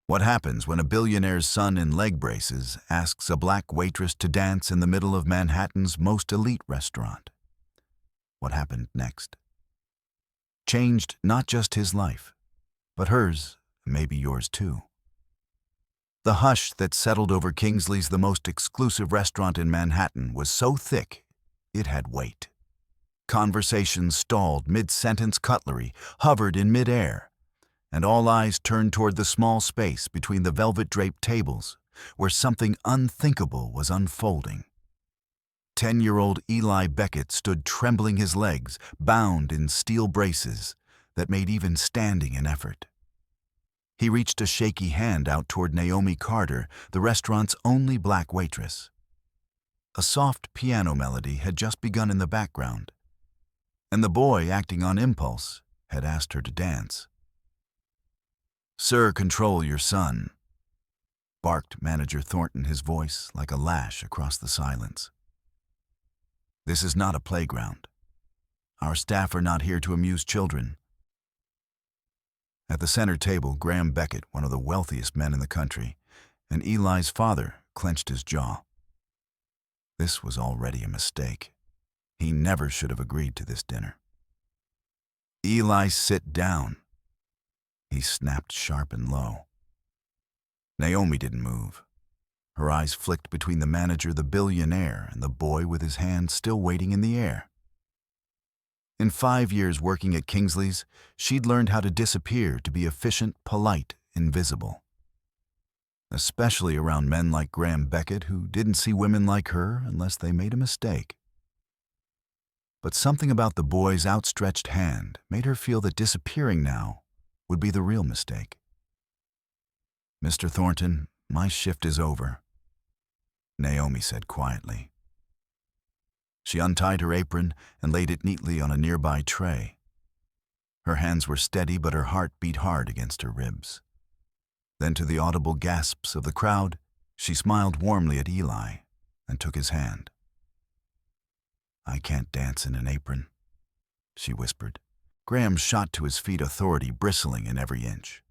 What happens when a billionaire's son in leg braces asks a black waitress to dance in the middle of Manhattan's most elite restaurant? What happened next changed not just his life, but hers, maybe yours too. The hush that settled over Kingsley's, the most exclusive restaurant in Manhattan, was so thick it had weight. Conversations stalled mid-sentence, cutlery hovered in mid-air, and all eyes turned toward the small space between the velvet-draped tables, where something unthinkable was unfolding. 10-year-old Eli Beckett stood trembling, his legs bound in steel braces that made even standing an effort. He reached a shaky hand out toward Naomi Carter, the restaurant's only black waitress. A soft piano melody had just begun in the background, and the boy, acting on impulse, had asked her to dance. "Sir, control your son," barked Manager Thornton, his voice like a lash across the silence. "This is not a playground. Our staff are not here to amuse children." At the center table, Graham Beckett, one of the wealthiest men in the country, and Eli's father, clenched his jaw. This was already a mistake. He never should have agreed to this dinner. "Eli, sit down," he snapped sharp and low. Naomi didn't move. Her eyes flicked between the manager, the billionaire, and the boy with his hand still waiting in the air. In 5 years working at Kingsley's, she'd learned how to disappear, to be efficient, polite, invisible. Especially around men like Graham Beckett, who didn't see women like her unless they made a mistake. But something about the boy's outstretched hand made her feel that disappearing now would be the real mistake. "Mr. Thornton, my shift is over," Naomi said quietly. She untied her apron and laid it neatly on a nearby tray. Her hands were steady, but her heart beat hard against her ribs. Then, to the audible gasps of the crowd, she smiled warmly at Eli and took his hand. "I can't dance in an apron," she whispered. Graham shot to his feet, authority bristling in every inch.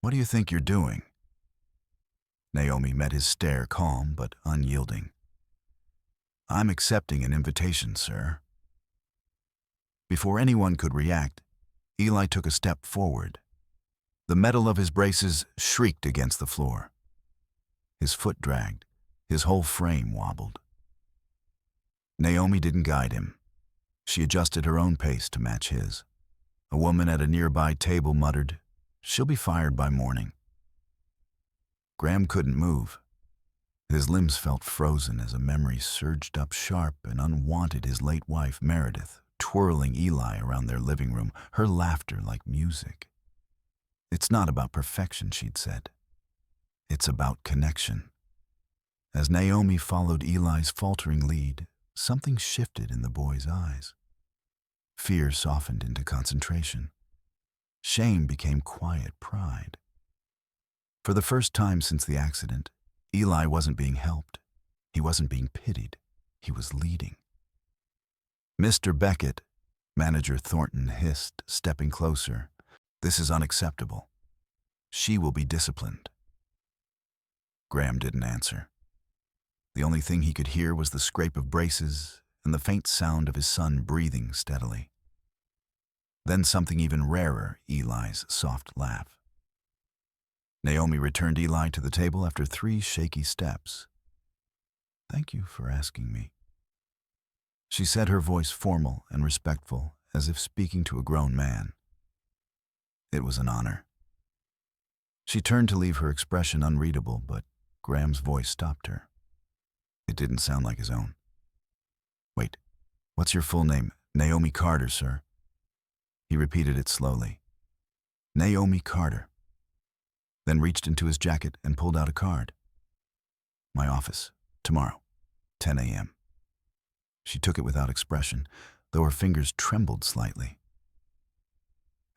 "What do you think you're doing?" Naomi met his stare, calm but unyielding. "I'm accepting an invitation, sir." Before anyone could react, Eli took a step forward. The metal of his braces shrieked against the floor. His foot dragged, his whole frame wobbled. Naomi didn't guide him. She adjusted her own pace to match his. A woman at a nearby table muttered, "She'll be fired by morning." Graham couldn't move. His limbs felt frozen as a memory surged up sharp and unwanted, his late wife, Meredith, twirling Eli around their living room, her laughter like music. "It's not about perfection," she'd said. "It's about connection." As Naomi followed Eli's faltering lead, something shifted in the boy's eyes. Fear softened into concentration. Shame became quiet pride. For the first time since the accident, Eli wasn't being helped. He wasn't being pitied. He was leading. "Mr. Beckett," Manager Thornton hissed, stepping closer, "this is unacceptable. She will be disciplined." Graham didn't answer. The only thing he could hear was the scrape of braces and the faint sound of his son breathing steadily. Then something even rarer, Eli's soft laugh. Naomi returned Eli to the table after 3 shaky steps. "Thank you for asking me," she said, her voice formal and respectful, as if speaking to a grown man. It was an honor. She turned to leave, her expression unreadable, but Graham's voice stopped her. It didn't sound like his own. "Wait, what's your full name?" "Naomi Carter, sir." He repeated it slowly. "Naomi Carter." Then reached into his jacket and pulled out a card. "My office, tomorrow, 10 a.m. She took it without expression, though her fingers trembled slightly.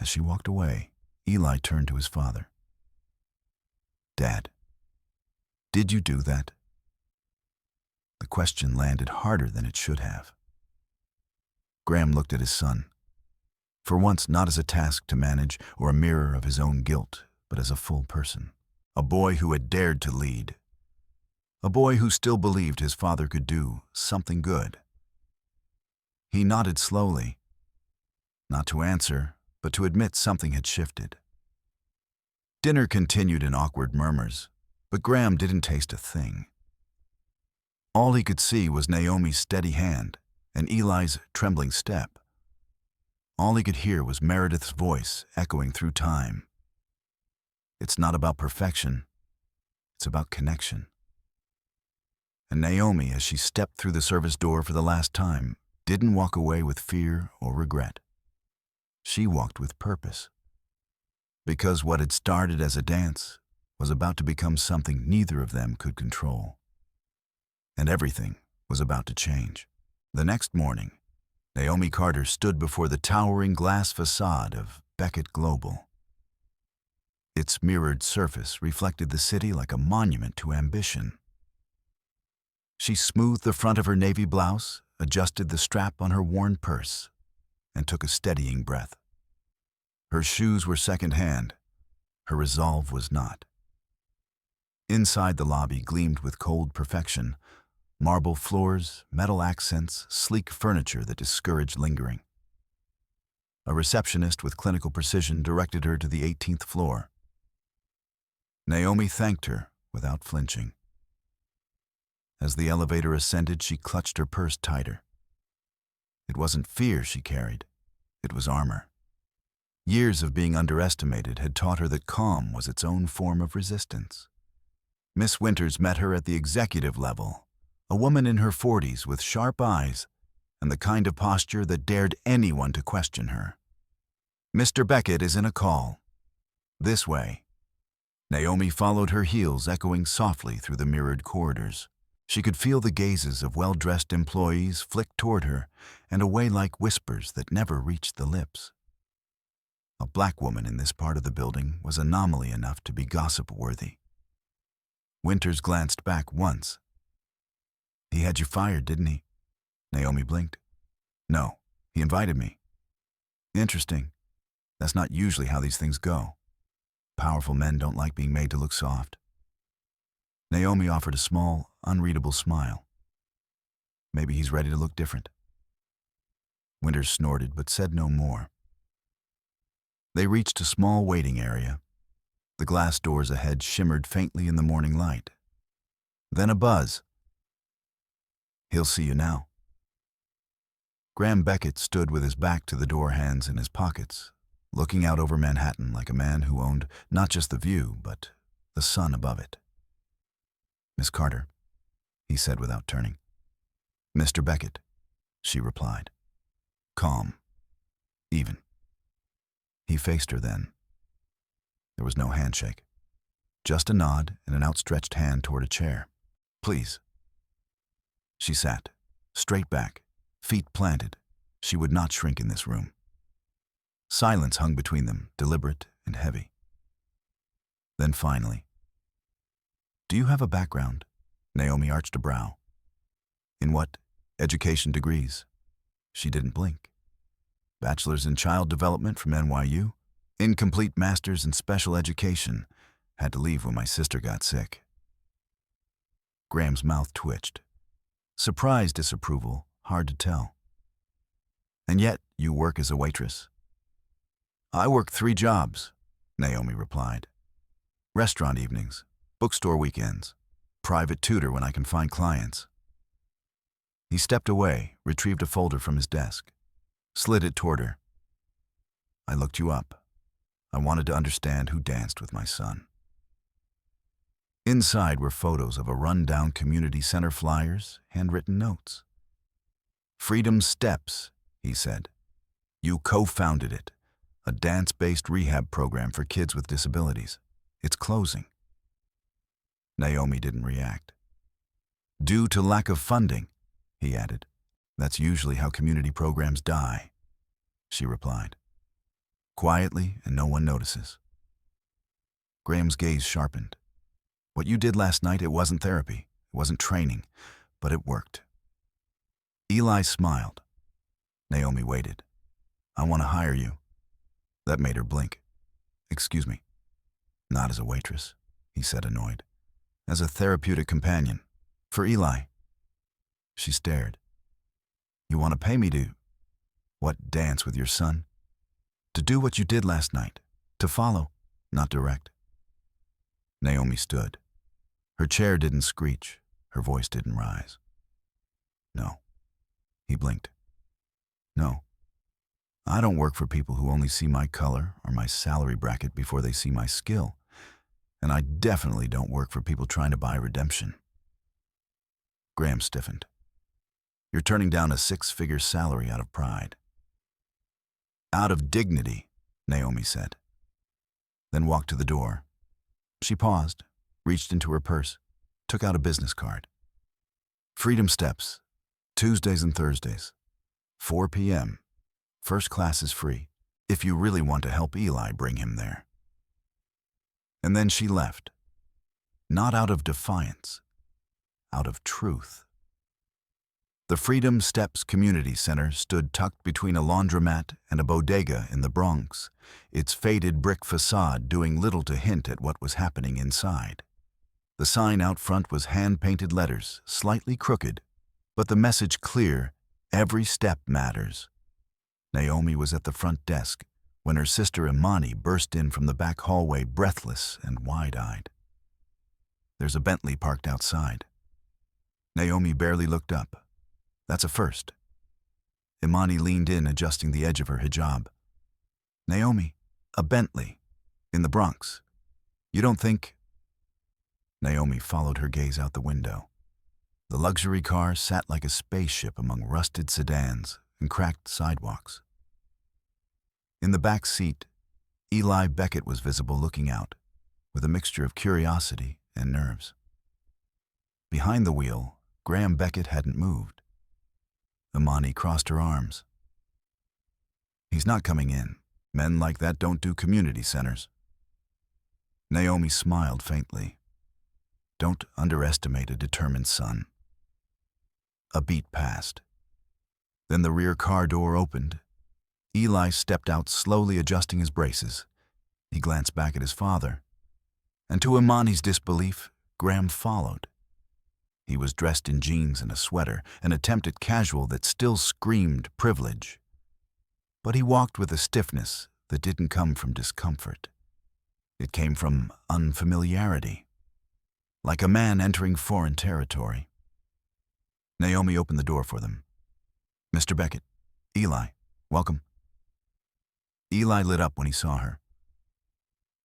As she walked away, Eli turned to his father. "Dad, did you do that?" The question landed harder than it should have. Graham looked at his son, for once not as a task to manage or a mirror of his own guilt, but as a full person. A boy who had dared to lead. A boy who still believed his father could do something good. He nodded slowly, not to answer, but to admit something had shifted. Dinner continued in awkward murmurs, but Graham didn't taste a thing. All he could see was Naomi's steady hand and Eli's trembling step. All he could hear was Meredith's voice echoing through time. It's not about perfection, it's about connection. And Naomi, as she stepped through the service door for the last time, didn't walk away with fear or regret. She walked with purpose. Because what had started as a dance was about to become something neither of them could control. And everything was about to change. The next morning, Naomi Carter stood before the towering glass facade of Beckett Global. Its mirrored surface reflected the city like a monument to ambition. She smoothed the front of her navy blouse, adjusted the strap on her worn purse, and took a steadying breath. Her shoes were second-hand. Her resolve was not. Inside the lobby gleamed with cold perfection, marble floors, metal accents, sleek furniture that discouraged lingering. A receptionist with clinical precision directed her to the 18th floor. Naomi thanked her without flinching. As the elevator ascended, she clutched her purse tighter. It wasn't fear she carried, it was armor. Years of being underestimated had taught her that calm was its own form of resistance. Miss Winters met her at the executive level, a woman in her 40s with sharp eyes and the kind of posture that dared anyone to question her. "Mr. Beckett is in a call. This way." Naomi followed her heels echoing softly through the mirrored corridors. She could feel the gazes of well-dressed employees flick toward her and away like whispers that never reached the lips. A black woman in this part of the building was anomaly enough to be gossip-worthy. Winters glanced back once. "He had you fired, didn't he?" Naomi blinked. "No, he invited me." "Interesting. That's not usually how these things go. Powerful men don't like being made to look soft." Naomi offered a small, unreadable smile. "Maybe he's ready to look different." Winters snorted but said no more. They reached a small waiting area. The glass doors ahead shimmered faintly in the morning light. Then a buzz. "He'll see you now." Graham Beckett stood with his back to the door, hands in his pockets, looking out over Manhattan like a man who owned not just the view, but the sun above it. "Miss Carter," he said without turning. "Mr. Beckett," she replied. Calm. Even. He faced her then. There was no handshake. Just a nod and an outstretched hand toward a chair. "Please." She sat, straight back, feet planted. She would not shrink in this room. Silence hung between them, deliberate and heavy. Then finally, "Do you have a background?" Naomi arched a brow. "In what? Education degrees?" She didn't blink. "Bachelor's in Child Development from NYU. Incomplete Master's in Special Education. Had to leave when my sister got sick." Graham's mouth twitched. Surprise, disapproval, hard to tell. "And yet, you work as a waitress." "I work 3 jobs," Naomi replied. "Restaurant evenings, bookstore weekends, private tutor when I can find clients." He stepped away, retrieved a folder from his desk, slid it toward her. "I looked you up. I wanted to understand who danced with my son." Inside were photos of a run-down community center, flyers, handwritten notes. "Freedom Steps," he said. "You co-founded it, a dance-based rehab program for kids with disabilities. It's closing." Naomi didn't react. "Due to lack of funding," he added. "That's usually how community programs die," she replied. "Quietly, and no one notices." Graham's gaze sharpened. "What you did last night, it wasn't therapy, it wasn't training, but it worked." Eli smiled. Naomi waited. "I want to hire you." That made her blink. "Excuse me." Not as a waitress, he said, annoyed. As a therapeutic companion. For Eli. She stared. You want to pay me to... What, dance with your son? To do what you did last night. To follow, not direct. Naomi stood. Her chair didn't screech. Her voice didn't rise. No. He blinked. No. I don't work for people who only see my color or my salary bracket before they see my skill. And I definitely don't work for people trying to buy redemption. Graham stiffened. You're turning down a 6-figure salary out of pride. Out of dignity, Naomi said. Then walked to the door. She paused, reached into her purse, took out a business card. Freedom Steps, Tuesdays and Thursdays, 4 p.m. First class is free, if you really want to help Eli bring him there. And then she left. Not out of defiance, out of truth. The Freedom Steps Community Center stood tucked between a laundromat and a bodega in the Bronx, its faded brick facade doing little to hint at what was happening inside. The sign out front was hand-painted letters, slightly crooked, but the message clear: every step matters. Naomi was at the front desk when her sister Imani burst in from the back hallway, breathless and wide-eyed. There's a Bentley parked outside. Naomi barely looked up. That's a first. Imani leaned in, adjusting the edge of her hijab. Naomi, a Bentley, in the Bronx. You don't think... Naomi followed her gaze out the window. The luxury car sat like a spaceship among rusted sedans and cracked sidewalks. In the back seat, Eli Beckett was visible looking out, with a mixture of curiosity and nerves. Behind the wheel, Graham Beckett hadn't moved. Imani crossed her arms. He's not coming in. Men like that don't do community centers. Naomi smiled faintly. Don't underestimate a determined son. A beat passed. Then the rear car door opened. Eli stepped out, slowly adjusting his braces. He glanced back at his father. And to Imani's disbelief, Graham followed. He was dressed in jeans and a sweater, an attempt at casual that still screamed privilege. But he walked with a stiffness that didn't come from discomfort. It came from unfamiliarity, like a man entering foreign territory. Naomi opened the door for them. Mr. Beckett, Eli, welcome. Eli lit up when he saw her.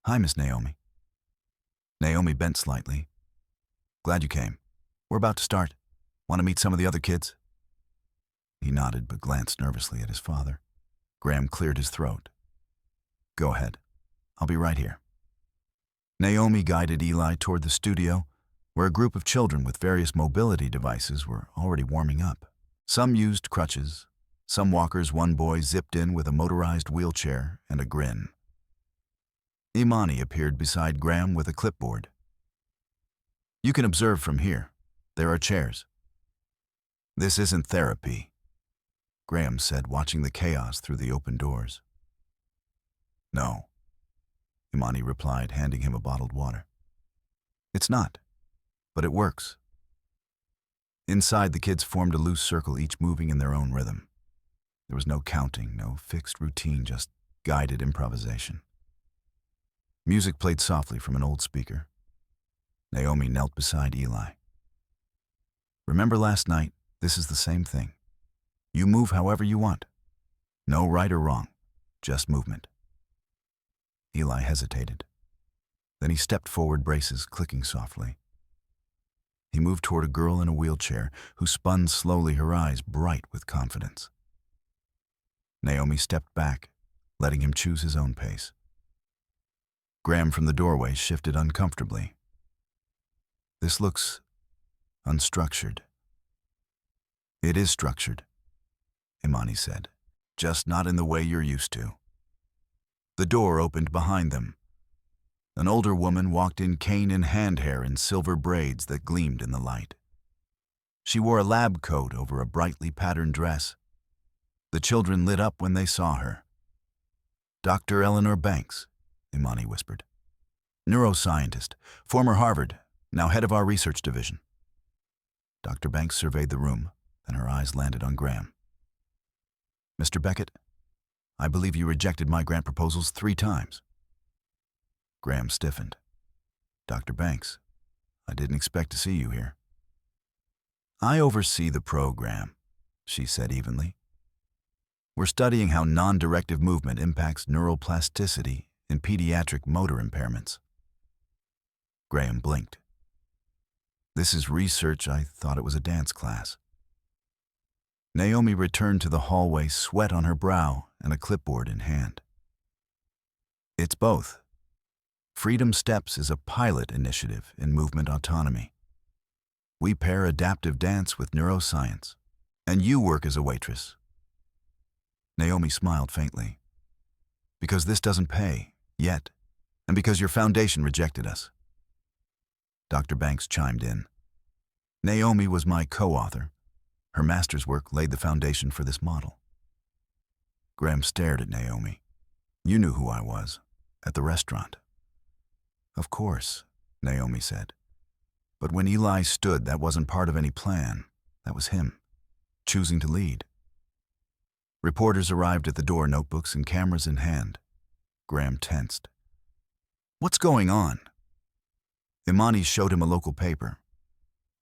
Hi, Miss Naomi. Naomi bent slightly. Glad you came. We're about to start. Want to meet some of the other kids? He nodded but glanced nervously at his father. Graham cleared his throat. Go ahead. I'll be right here. Naomi guided Eli toward the studio, where a group of children with various mobility devices were already warming up. Some used crutches. Some walkers. One boy zipped in with a motorized wheelchair and a grin. Imani appeared beside Graham with a clipboard. You can observe from here. There are chairs. This isn't therapy, Graham said, watching the chaos through the open doors. No, Imani replied, handing him a bottled water. It's not, but it works. Inside, the kids formed a loose circle, each moving in their own rhythm. There was no counting, no fixed routine, just guided improvisation. Music played softly from an old speaker. Naomi knelt beside Eli. Remember last night? This is the same thing. You move however you want. No right or wrong, just movement. Eli hesitated. Then he stepped forward, braces clicking softly. He moved toward a girl in a wheelchair who spun slowly, her eyes bright with confidence. Naomi stepped back, letting him choose his own pace. Graham from the doorway shifted uncomfortably. This looks unstructured. It is structured, Imani said, just not in the way you're used to. The door opened behind them. An older woman walked in, cane in hand, hair in silver braids that gleamed in the light. She wore a lab coat over a brightly patterned dress. The children lit up when they saw her. Dr. Eleanor Banks, Imani whispered. Neuroscientist, former Harvard, now head of our research division. Dr. Banks surveyed the room, then her eyes landed on Graham. Mr. Beckett, I believe you rejected my grant proposals 3 times. Graham stiffened. Dr. Banks, I didn't expect to see you here. I oversee the program, she said evenly. We're studying how non-directive movement impacts neuroplasticity in pediatric motor impairments. Graham blinked. This is research. I thought it was a dance class. Naomi returned to the hallway, sweat on her brow and a clipboard in hand. It's both. Freedom Steps is a pilot initiative in movement autonomy. We pair adaptive dance with neuroscience, and you work as a waitress. Naomi smiled faintly. Because this doesn't pay, yet, and because your foundation rejected us. Dr. Banks chimed in. Naomi was my co-author. Her master's work laid the foundation for this model. Graham stared at Naomi. You knew who I was, at the restaurant. Of course, Naomi said. But when Eli stood, that wasn't part of any plan. That was him, choosing to lead. Reporters arrived at the door, notebooks and cameras in hand. Graham tensed. What's going on? Imani showed him a local paper.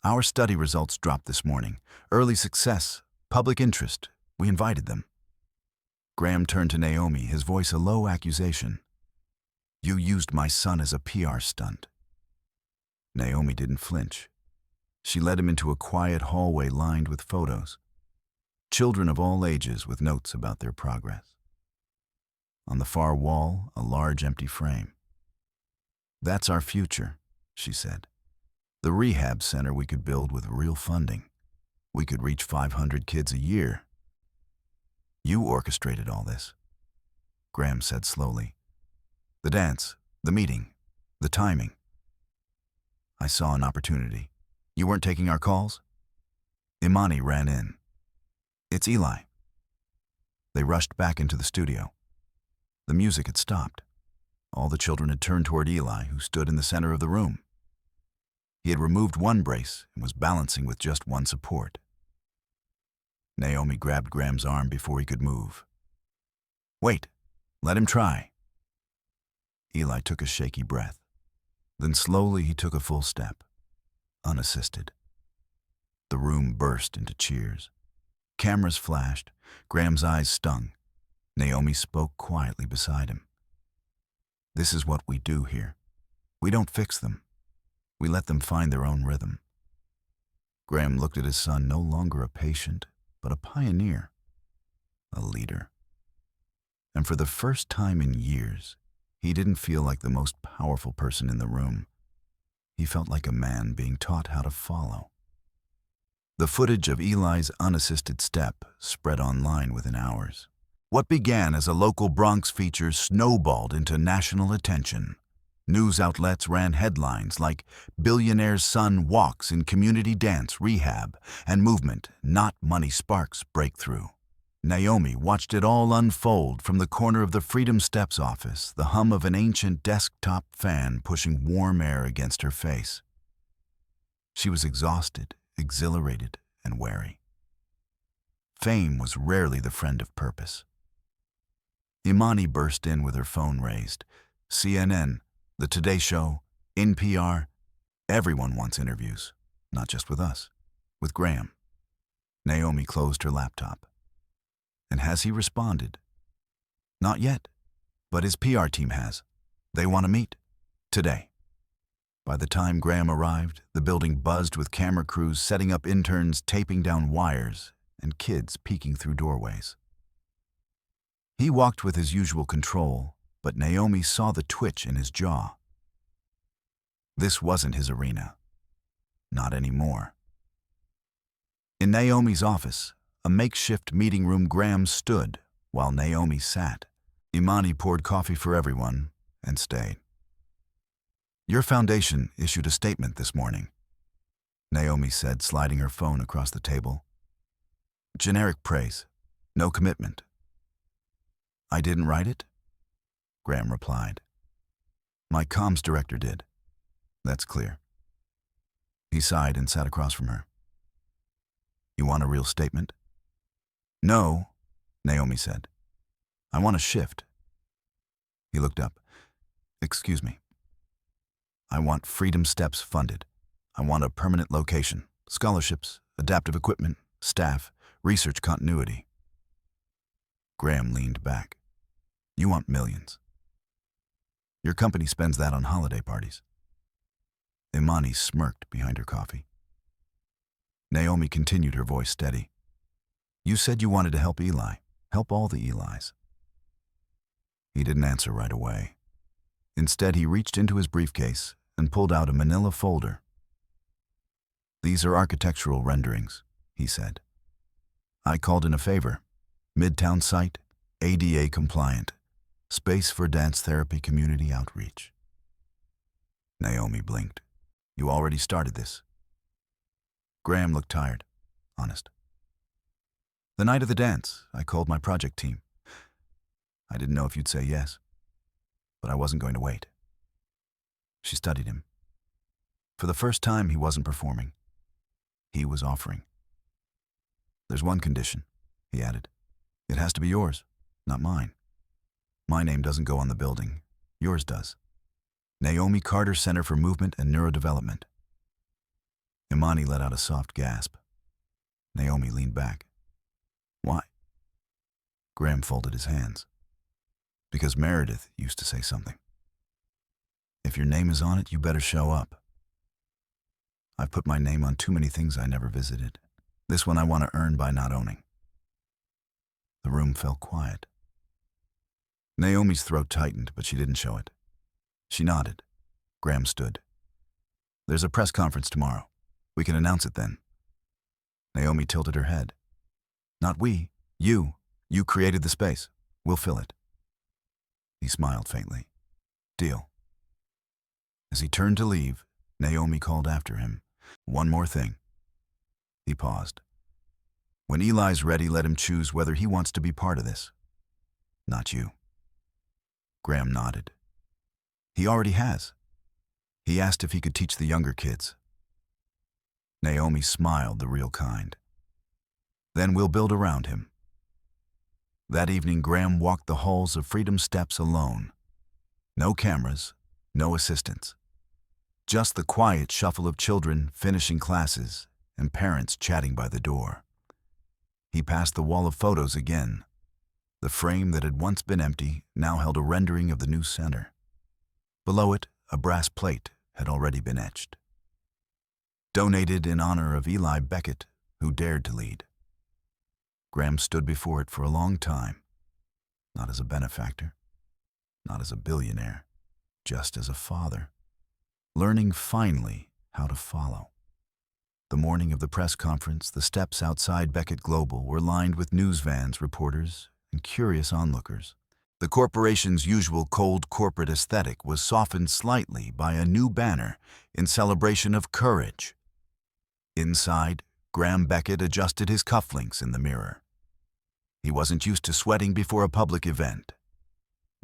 Our study results dropped this morning. Early success, public interest. We invited them. Graham turned to Naomi, his voice a low accusation. You used my son as a PR stunt. Naomi didn't flinch. She led him into a quiet hallway lined with photos. Children of all ages with notes about their progress. On the far wall, a large empty frame. That's our future, she said. The rehab center we could build with real funding. We could reach 500 kids a year. You orchestrated all this, Graham said slowly. The dance, the meeting, the timing. I saw an opportunity. You weren't taking our calls? Imani ran in. It's Eli. They rushed back into the studio. The music had stopped. All the children had turned toward Eli, who stood in the center of the room. He had removed one brace and was balancing with just one support. Naomi grabbed Graham's arm before he could move. Wait, let him try. Eli took a shaky breath. Then slowly he took a full step, unassisted. The room burst into cheers. Cameras flashed. Graham's eyes stung. Naomi spoke quietly beside him. This is what we do here. We don't fix them. We let them find their own rhythm. Graham looked at his son, no longer a patient, but a pioneer, a leader. And for the first time in years, he didn't feel like the most powerful person in the room. He felt like a man being taught how to follow. The footage of Eli's unassisted step spread online within hours. What began as a local Bronx feature snowballed into national attention. News outlets ran headlines like Billionaire's son walks in community dance rehab and movement, not money sparks breakthrough. Naomi watched it all unfold from the corner of the Freedom Steps office, the hum of an ancient desktop fan pushing warm air against her face. She was exhausted, exhilarated, and wary. Fame was rarely the friend of purpose. Imani burst in with her phone raised. CNN, The Today Show, NPR, everyone wants interviews, not just with us, with Graham. Naomi closed her laptop. And has he responded? Not yet, but his PR team has. They want to meet. Today. By the time Graham arrived, the building buzzed with camera crews setting up interns, taping down wires, and kids peeking through doorways. He walked with his usual control, but Naomi saw the twitch in his jaw. This wasn't his arena. Not anymore. In Naomi's office, a makeshift meeting room, Graham stood while Naomi sat. Imani poured coffee for everyone and stayed. Your foundation issued a statement this morning, Naomi said, sliding her phone across the table. Generic praise, no commitment. I didn't write it? Graham replied. My comms director did. That's clear. He sighed and sat across from her. You want a real statement? No, Naomi said. I want a shift. He looked up. Excuse me. I want Freedom Steps funded. I want a permanent location, scholarships, adaptive equipment, staff, research continuity. Graham leaned back. You want millions. Your company spends that on holiday parties. Imani smirked behind her coffee. Naomi continued, her voice steady. You said you wanted to help Eli. Help all the Elis. He didn't answer right away. Instead, he reached into his briefcase and pulled out a manila folder. These are architectural renderings, he said. I called in a favor. Midtown site, ADA compliant. Space for dance therapy community outreach. Naomi blinked. You already started this. Graham looked tired, honest. The night of the dance, I called my project team. I didn't know if you'd say yes, but I wasn't going to wait. She studied him. For the first time, he wasn't performing. He was offering. There's one condition, he added. It has to be yours, not mine. My name doesn't go on the building. Yours does. Naomi Carter Center for Movement and Neurodevelopment. Imani let out a soft gasp. Naomi leaned back. Why? Graham folded his hands. Because Meredith used to say something. If your name is on it, you better show up. I've put my name on too many things I never visited. This one I want to earn by not owning. The room fell quiet. Naomi's throat tightened, but she didn't show it. She nodded. Graham stood. There's a press conference tomorrow. We can announce it then. Naomi tilted her head. Not we. You. You created the space. We'll fill it. He smiled faintly. Deal. As he turned to leave, Naomi called after him. One more thing. He paused. When Eli's ready, let him choose whether he wants to be part of this. Not you. Graham nodded. He already has. He asked if he could teach the younger kids. Naomi smiled, the real kind. Then we'll build around him. That evening, Graham walked the halls of Freedom Steps alone. No cameras, no assistants. Just the quiet shuffle of children finishing classes and parents chatting by the door. He passed the wall of photos again. The frame that had once been empty now held a rendering of the new center. Below it, a brass plate had already been etched. Donated in honor of Eli Beckett, who dared to lead. Graham stood before it for a long time, not as a benefactor, not as a billionaire, just as a father, learning finally how to follow. The morning of the press conference, the steps outside Beckett Global were lined with news vans, reporters, and curious onlookers. The corporation's usual cold corporate aesthetic was softened slightly by a new banner in celebration of courage. Inside, Graham Beckett adjusted his cufflinks in the mirror. He wasn't used to sweating before a public event.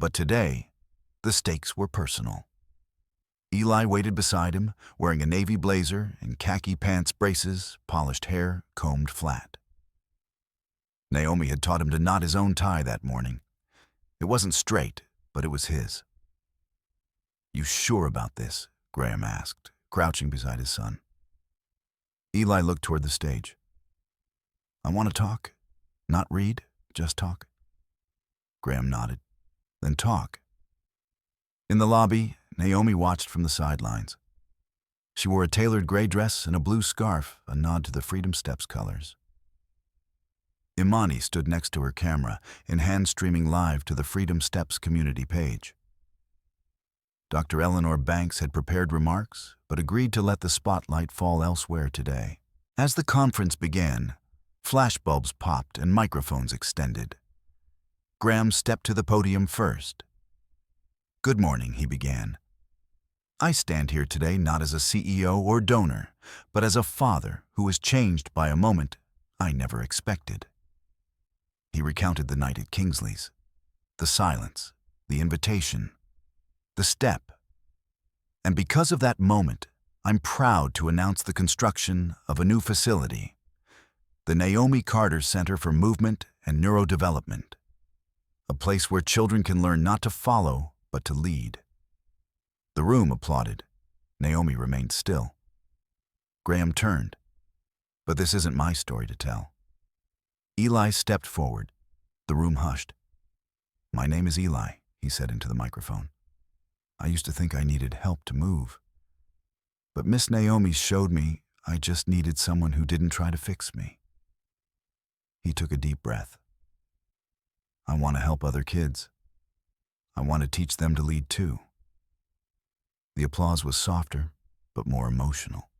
But today, the stakes were personal. Eli waited beside him, wearing a navy blazer and khaki pants, braces, polished hair combed flat. Naomi had taught him to knot his own tie that morning. It wasn't straight, but it was his. You sure about this? Graham asked, crouching beside his son. Eli looked toward the stage. I want to talk, not read, just talk. Graham nodded. Then talk. In the lobby, Naomi watched from the sidelines. She wore a tailored gray dress and a blue scarf, a nod to the Freedom Steps colors. Imani stood next to her camera, in hand streaming live to the Freedom Steps community page. Dr. Eleanor Banks had prepared remarks, but agreed to let the spotlight fall elsewhere today. As the conference began, flashbulbs popped and microphones extended. Graham stepped to the podium first. Good morning, he began. I stand here today not as a CEO or donor, but as a father who was changed by a moment I never expected. He recounted the night at Kingsley's, the silence, the invitation, the step And because of that moment, I'm proud to announce the construction of a new facility, the Naomi Carter Center for Movement and Neurodevelopment, a place where children can learn not to follow, but to lead. The room applauded. Naomi remained still. Graham turned. But this isn't my story to tell. Eli stepped forward. The room hushed. "My name is Eli," he said into the microphone. "I used to think I needed help to move. But Miss Naomi showed me I just needed someone who didn't try to fix me." He took a deep breath. "I want to help other kids. I want to teach them to lead too." The applause was softer, but more emotional.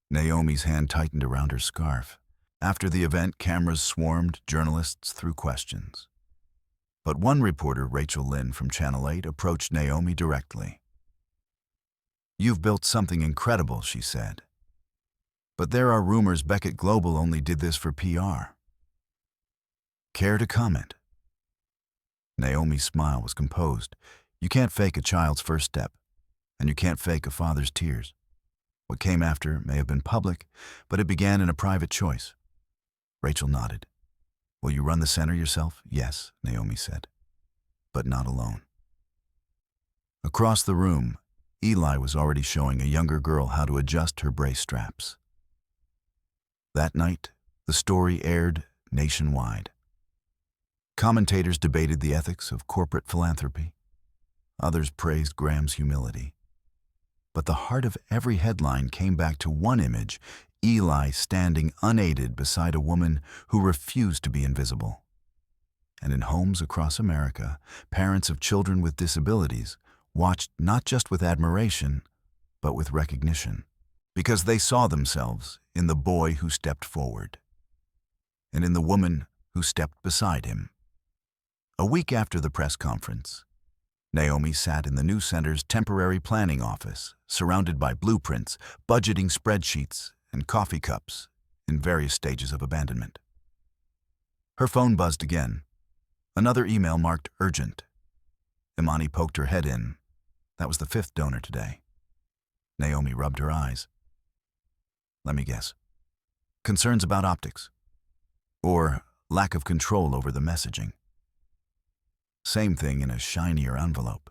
Naomi's hand tightened around her scarf. After the event, cameras swarmed, journalists threw questions. But one reporter, Rachel Lynn from Channel 8, approached Naomi directly. "You've built something incredible," she said. "But there are rumors Beckett Global only did this for PR. Care to comment?" Naomi's smile was composed. "You can't fake a child's first step, and you can't fake a father's tears. What came after may have been public, but it began in a private choice." Rachel nodded. "Will you run the center yourself?" "Yes," Naomi said, "but not alone." Across the room, Eli was already showing a younger girl how to adjust her brace straps. That night, the story aired nationwide. Commentators debated the ethics of corporate philanthropy. Others praised Graham's humility. But the heart of every headline came back to one image: Eli standing unaided beside a woman who refused to be invisible. And in homes across America, parents of children with disabilities watched not just with admiration, but with recognition, because they saw themselves in the boy who stepped forward, and in the woman who stepped beside him. A week after the press conference, Naomi sat in the new center's temporary planning office, surrounded by blueprints, budgeting spreadsheets, and coffee cups in various stages of abandonment. Her phone buzzed again. Another email marked urgent. Imani poked her head in. That was the 5th donor today. Naomi rubbed her eyes. "Let me guess. Concerns about optics? Or lack of control over the messaging?" Same thing in a shinier envelope.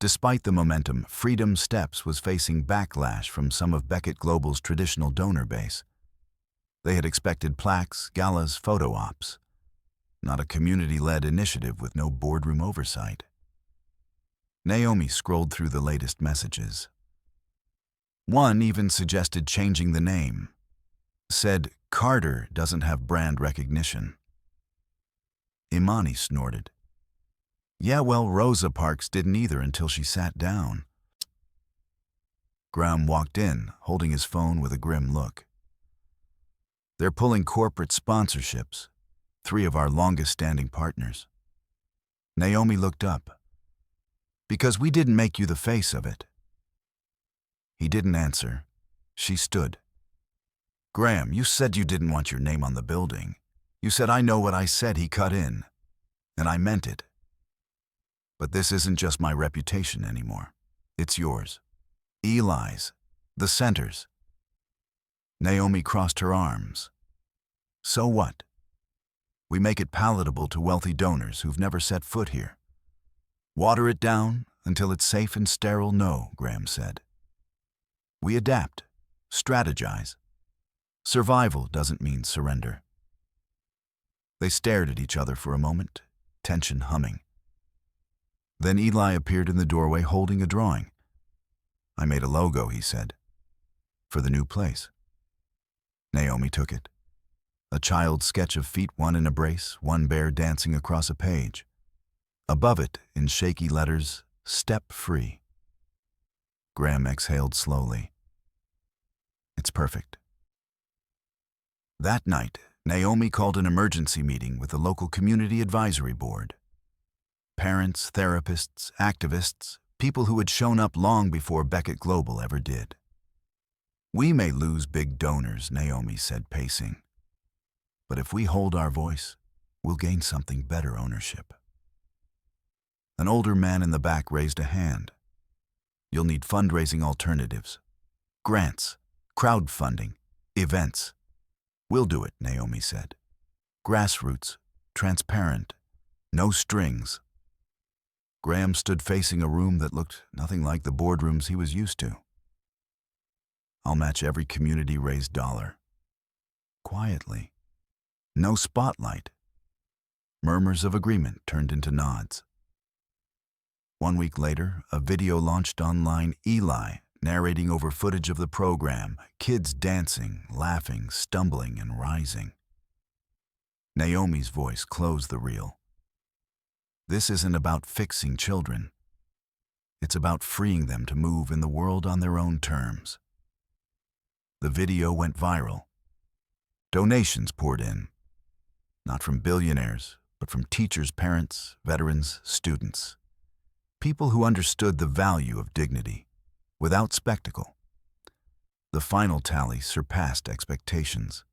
Despite the momentum, Freedom Steps was facing backlash from some of Beckett Global's traditional donor base. They had expected plaques, galas, photo ops, not a community-led initiative with no boardroom oversight. Naomi scrolled through the latest messages. One even suggested changing the name. Said, "Carter doesn't have brand recognition." Imani snorted. "Yeah, well, Rosa Parks didn't either until she sat down." Graham walked in, holding his phone with a grim look. "They're pulling corporate sponsorships, 3 of our longest-standing partners." Naomi looked up. "Because we didn't make you the face of it." He didn't answer. She stood. "Graham, you said you didn't want your name on the building. You said I know what I said," he cut in. "And I meant it. But this isn't just my reputation anymore. It's yours. Eli's. The center's." Naomi crossed her arms. "So what? We make it palatable to wealthy donors who've never set foot here. Water it down until it's safe and sterile? No," Graham said. "We adapt, strategize. Survival doesn't mean surrender." They stared at each other for a moment, tension humming. Then Eli appeared in the doorway holding a drawing. "I made a logo," he said, "for the new place." Naomi took it. A child's sketch of feet, one in a brace, one bear dancing across a page. Above it, in shaky letters, "Step Free." Graham exhaled slowly. "It's perfect." That night, Naomi called an emergency meeting with the local community advisory board. Parents, therapists, activists, people who had shown up long before Beckett Global ever did. "We may lose big donors," Naomi said, pacing. "But if we hold our voice, we'll gain something better: ownership." An older man in the back raised a hand. You'll need fundraising alternatives. Grants, crowdfunding, events. We'll do it, Naomi said. Grassroots, transparent, no strings. Graham stood facing a room that looked nothing like the boardrooms he was used to. I'll match every community-raised dollar. Quietly. No spotlight. Murmurs of agreement turned into nods. 1 week later, a video launched online, Eli narrating over footage of the program, kids dancing, laughing, stumbling, and rising. Naomi's voice closed the reel. This isn't about fixing children. It's about freeing them to move in the world on their own terms. The video went viral. Donations poured in, not from billionaires, but from teachers, parents, veterans, students. People who understood the value of dignity, without spectacle. The final tally surpassed expectations.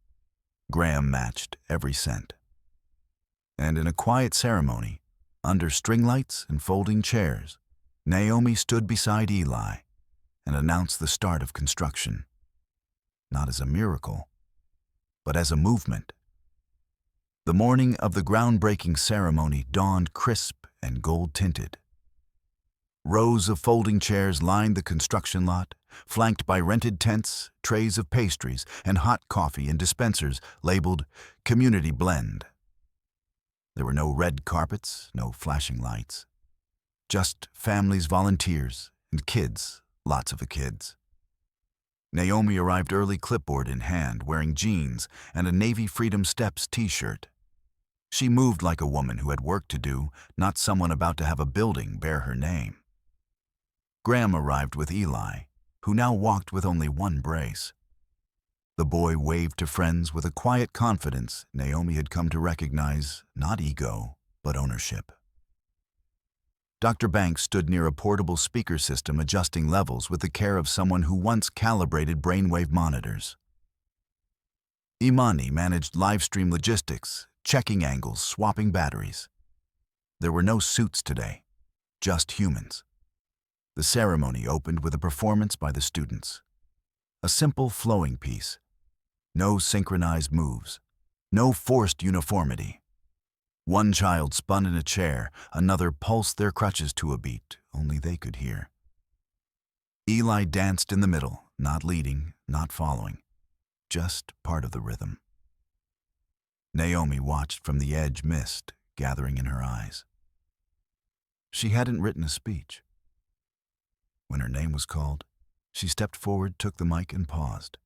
Graham matched every cent. And in a quiet ceremony, under string lights and folding chairs, Naomi stood beside Eli and announced the start of construction. Not as a miracle, but as a movement. The morning of the groundbreaking ceremony dawned crisp and gold-tinted. Rows of folding chairs lined the construction lot, flanked by rented tents, trays of pastries, and hot coffee in dispensers labeled Community Blend. There were no red carpets, no flashing lights. Just families, volunteers, and kids, lots of the kids. Naomi arrived early, clipboard in hand, wearing jeans and a Navy Freedom Steps t-shirt. She moved like a woman who had work to do, not someone about to have a building bear her name. Graham arrived with Eli, who now walked with only one brace. The boy waved to friends with a quiet confidence Naomi had come to recognize not ego, but ownership. Dr. Banks stood near a portable speaker system adjusting levels with the care of someone who once calibrated brainwave monitors. Imani managed live-stream logistics, checking angles, swapping batteries. There were no suits today, just humans. The ceremony opened with a performance by the students. A simple flowing piece. No synchronized moves. No forced uniformity. One child spun in a chair, another pulsed their crutches to a beat only they could hear. Eli danced in the middle, not leading, not following, just part of the rhythm. Naomi watched from the edge, mist gathering in her eyes. She hadn't written a speech. When her name was called, she stepped forward, took the mic, and paused.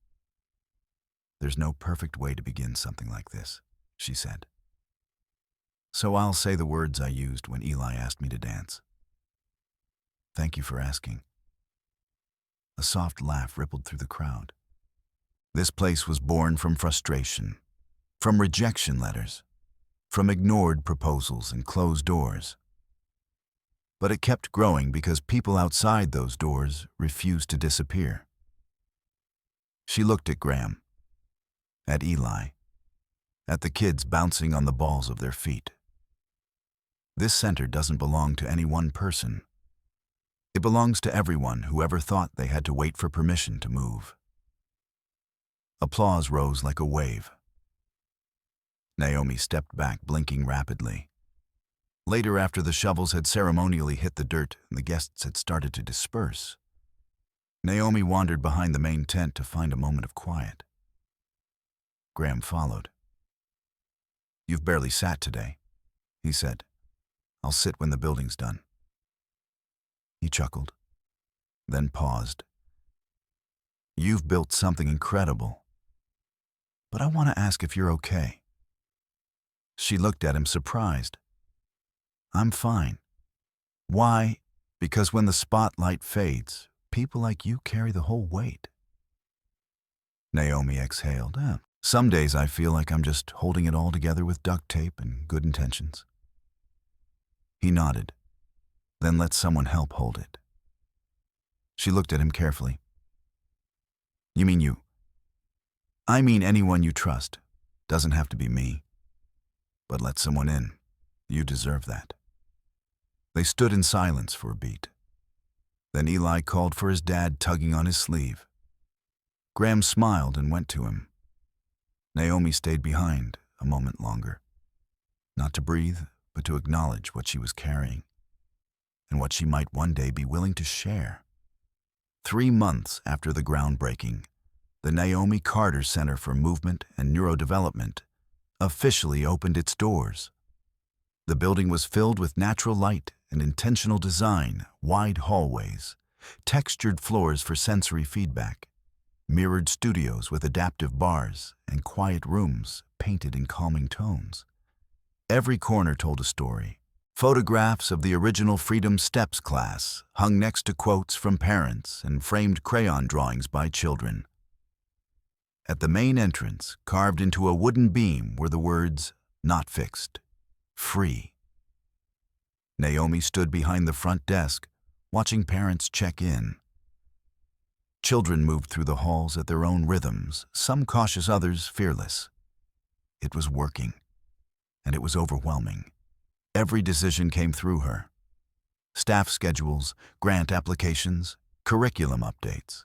"There's no perfect way to begin something like this," she said. "So I'll say the words I used when Eli asked me to dance. Thank you for asking." A soft laugh rippled through the crowd. This place was born from frustration, from rejection letters, from ignored proposals and closed doors. But it kept growing because people outside those doors refused to disappear. She looked at Graham, at Eli, at the kids bouncing on the balls of their feet. This center doesn't belong to any one person. It belongs to everyone who ever thought they had to wait for permission to move. Applause rose like a wave. Naomi stepped back, blinking rapidly. Later, after the shovels had ceremonially hit the dirt and the guests had started to disperse, Naomi wandered behind the main tent to find a moment of quiet. Graham followed. "You've barely sat today," he said. "I'll sit when the building's done." He chuckled, then paused. "You've built something incredible, but I want to ask if you're okay." She looked at him, surprised. "I'm fine." "Why?" "Because when the spotlight fades, people like you carry the whole weight." Naomi exhaled. Some days I feel like I'm just holding it all together with duct tape and good intentions." He nodded, then let someone help hold it. She looked at him carefully. "You mean you?" "I mean anyone you trust. Doesn't have to be me. But let someone in. You deserve that." They stood in silence for a beat. Then Eli called for his dad, tugging on his sleeve. Graham smiled and went to him. Naomi stayed behind a moment longer, not to breathe, but to acknowledge what she was carrying, and what she might one day be willing to share. 3 months after the groundbreaking, the Naomi Carter Center for Movement and Neurodevelopment officially opened its doors. The building was filled with natural light and intentional design, wide hallways, textured floors for sensory feedback, mirrored studios with adaptive bars, and quiet rooms painted in calming tones. Every corner told a story. Photographs of the original Freedom Steps class hung next to quotes from parents and framed crayon drawings by children. At the main entrance, carved into a wooden beam, were the words, "Not fixed, free." Naomi stood behind the front desk, watching parents check in. Children moved through the halls at their own rhythms, some cautious, others fearless. It was working, and it was overwhelming. Every decision came through her. Staff schedules, grant applications, curriculum updates.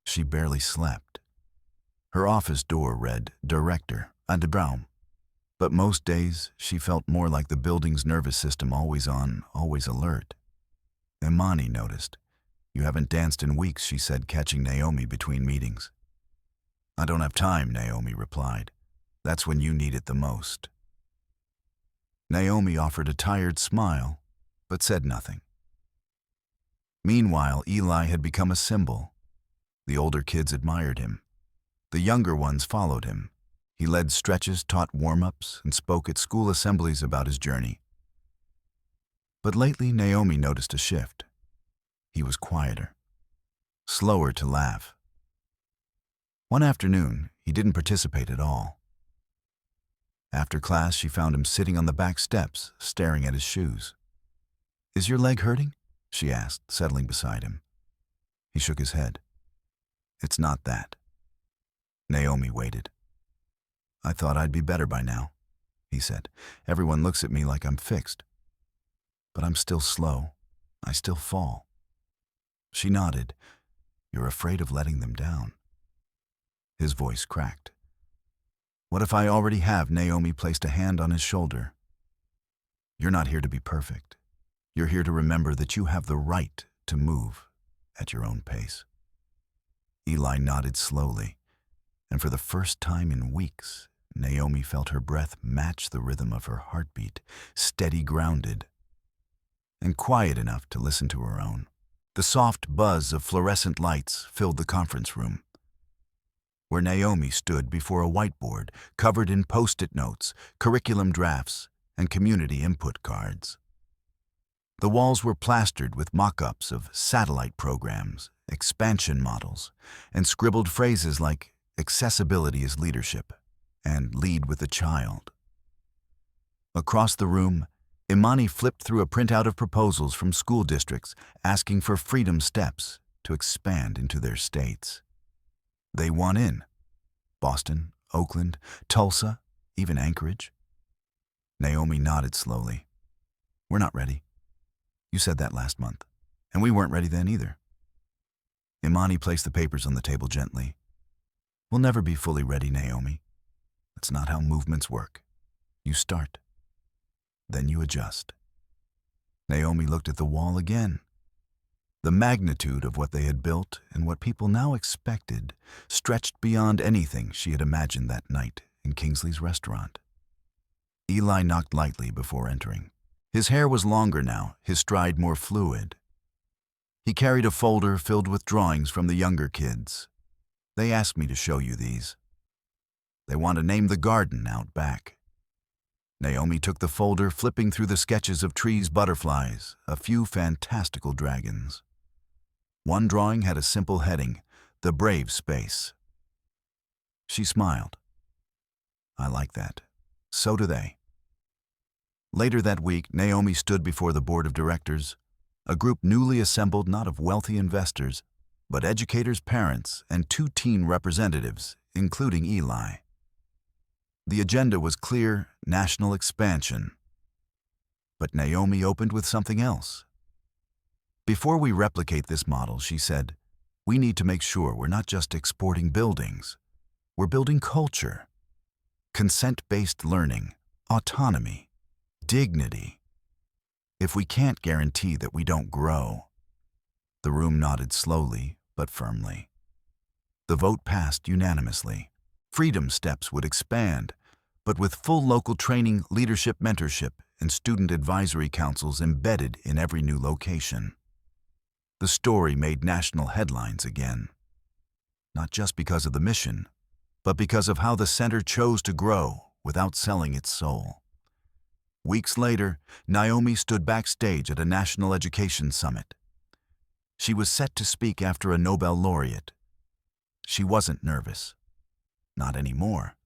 She barely slept. Her office door read, "Director, Andebaum." But most days, she felt more like the building's nervous system, always on, always alert. Imani noticed. "You haven't danced in weeks," she said, catching Naomi between meetings. "I don't have time," Naomi replied. "That's when you need it the most." Naomi offered a tired smile, but said nothing. Meanwhile, Eli had become a symbol. The older kids admired him. The younger ones followed him. He led stretches, taught warm-ups, and spoke at school assemblies about his journey. But lately, Naomi noticed a shift. He was quieter, slower to laugh. One afternoon, he didn't participate at all. After class, she found him sitting on the back steps, staring at his shoes. "Is your leg hurting?" she asked, settling beside him. He shook his head. "It's not that." Naomi waited. "I thought I'd be better by now," he said. "Everyone looks at me like I'm fixed. But I'm still slow. I still fall." She nodded. "You're afraid of letting them down." His voice cracked. "What if I already have?" Naomi placed a hand on his shoulder. "You're not here to be perfect. You're here to remember that you have the right to move at your own pace." Eli nodded slowly, and for the first time in weeks, Naomi felt her breath match the rhythm of her heartbeat, steady, grounded, and quiet enough to listen to her own. The soft buzz of fluorescent lights filled the conference room, where Naomi stood before a whiteboard covered in post-it notes, curriculum drafts, and community input cards. The walls were plastered with mock-ups of satellite programs, expansion models, and scribbled phrases like "accessibility is leadership" and "lead with the child." Across the room, Imani flipped through a printout of proposals from school districts asking for Freedom Steps to expand into their states. They want in. Boston, Oakland, Tulsa, even Anchorage. Naomi nodded slowly. "We're not ready. You said that last month, and we weren't ready then either." Imani placed the papers on the table gently. "We'll never be fully ready, Naomi. That's not how movements work. You start. Then you adjust." Naomi looked at the wall again. The magnitude of what they had built and what people now expected stretched beyond anything she had imagined that night in Kingsley's restaurant. Eli knocked lightly before entering. His hair was longer now, his stride more fluid. He carried a folder filled with drawings from the younger kids. "They asked me to show you these. They want to name the garden out back." Naomi took the folder, flipping through the sketches of trees, butterflies, a few fantastical dragons. One drawing had a simple heading, "The Brave Space." She smiled. "I like that. So do they." Later that week, Naomi stood before the board of directors, a group newly assembled not of wealthy investors, but educators, parents, and 2 teen representatives, including Eli. The agenda was clear: national expansion. But Naomi opened with something else. Before we replicate this model, she said, we need to make sure we're not just exporting buildings. We're building culture, consent-based learning, autonomy, dignity. If we can't guarantee that we don't grow. The room nodded slowly but firmly. The vote passed unanimously. Freedom Steps would expand, but with full local training, leadership mentorship, and student advisory councils embedded in every new location. The story made national headlines again. Not just because of the mission, but because of how the center chose to grow without selling its soul. Weeks later, Naomi stood backstage at a national education summit. She was set to speak after a Nobel laureate. She wasn't nervous. Not anymore.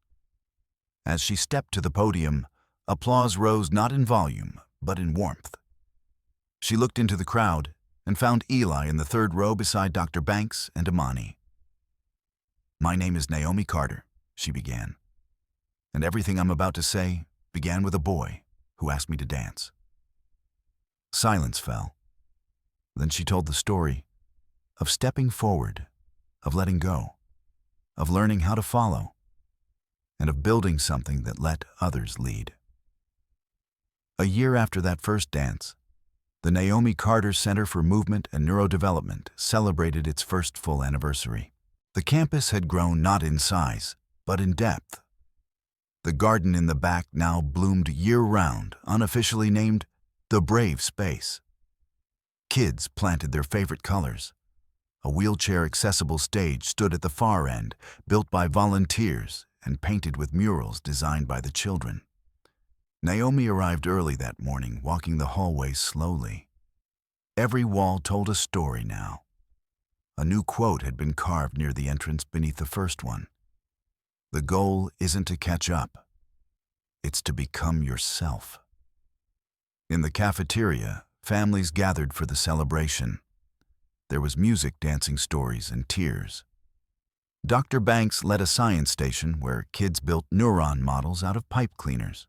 As she stepped to the podium, applause rose not in volume, but in warmth. She looked into the crowd and found Eli in the third row beside Dr. Banks and Imani. "My name is Naomi Carter," she began. "And everything I'm about to say began with a boy who asked me to dance." Silence fell. Then she told the story of stepping forward, of letting go, of learning how to follow, and of building something that let others lead. A year after that first dance, the Naomi Carter Center for Movement and Neurodevelopment celebrated its first full anniversary. The campus had grown not in size, but in depth. The garden in the back now bloomed year-round, unofficially named the Brave Space. Kids planted their favorite colors. A wheelchair-accessible stage stood at the far end, built by volunteers and painted with murals designed by the children. Naomi arrived early that morning, walking the hallways slowly. Every wall told a story now. A new quote had been carved near the entrance beneath the first one. "The goal isn't to catch up. It's to become yourself." In the cafeteria, families gathered for the celebration. There was music, dancing stories, and tears. Dr. Banks led a science station where kids built neuron models out of pipe cleaners.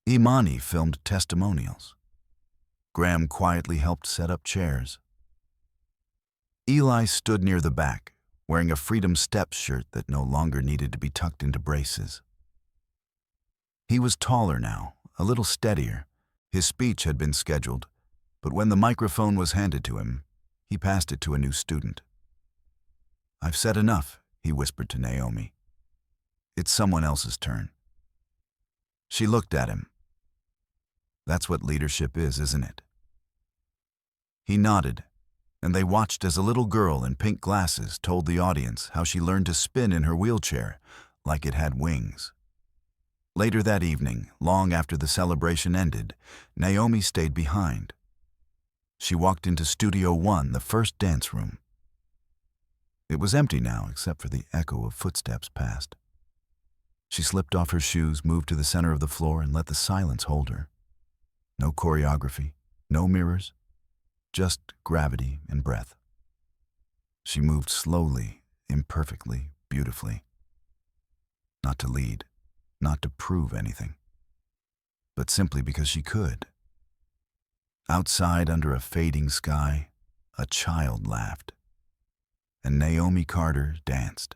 Imani filmed testimonials. Graham quietly helped set up chairs. Eli stood near the back, wearing a Freedom Steps shirt that no longer needed to be tucked into braces. He was taller now, a little steadier. His speech had been scheduled, but when the microphone was handed to him, he passed it to a new student. "I've said enough," he whispered to Naomi. "It's someone else's turn." She looked at him. "That's what leadership is, isn't it?" He nodded, and they watched as a little girl in pink glasses told the audience how she learned to spin in her wheelchair like it had wings. Later that evening, long after the celebration ended, Naomi stayed behind. She walked into Studio 1, the first dance room. It was empty now, except for the echo of footsteps past. She slipped off her shoes, moved to the center of the floor, and let the silence hold her. No choreography, no mirrors, just gravity and breath. She moved slowly, imperfectly, beautifully. Not to lead, not to prove anything, but simply because she could. Outside, under a fading sky, a child laughed, and Naomi Carter danced.